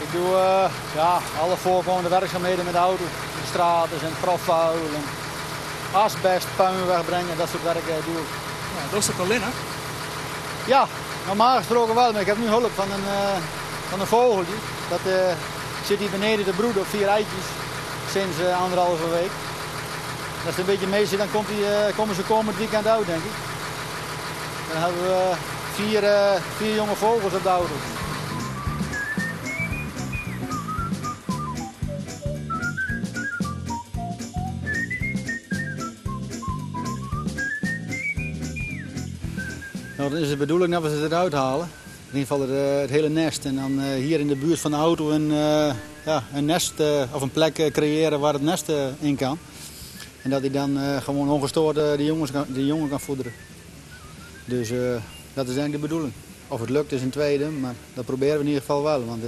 Ik doe alle voorkomende werkzaamheden met de auto. De straten en profvuil en asbest, puin wegbrengen, dat soort werk doe ik. Ja, dat is toch alleen, hè? Ja, normaal gesproken wel, maar ik heb nu hulp van een vogeltje. Dat zit hier beneden te broeden op 4 eitjes sinds 1,5 week. Als het een beetje mee zit, dan komen ze komend weekend uit, denk ik. Dan hebben we 4 jonge vogels op de auto. Nou, dan is de bedoeling dat we ze eruit halen. In ieder geval het hele nest. En dan hier in de buurt van de auto een nest of een plek creëren waar het nest in kan. En dat hij dan gewoon ongestoord de jongen kan voederen. Dus dat is eigenlijk de bedoeling. Of het lukt is een tweede, maar dat proberen we in ieder geval wel. Want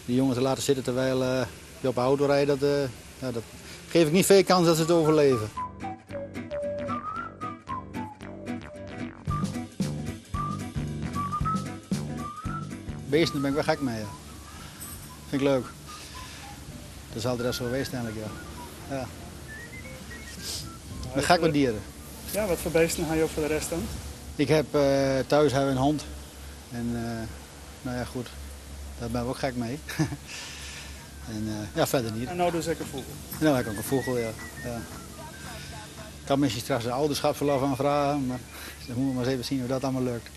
die jongens te laten zitten terwijl je op de auto rijdt, dat geef ik niet veel kans dat ze het overleven. Beesten, daar ben ik wel gek mee. Ja. Vind ik leuk. Dat is altijd zo geweest eigenlijk, ja. Ik ben gek met dieren. Ja, wat voor beesten ga je op voor de rest dan? Ik heb thuis een hond. En nou ja, goed. Daar ben ik ook gek mee. En verder niet. En nou dus ik een vogel. En nou heb ik ook een vogel, ja. Ik kan misschien straks een ouderschapsverlof aanvragen, maar dan moeten we maar eens even zien hoe dat allemaal lukt.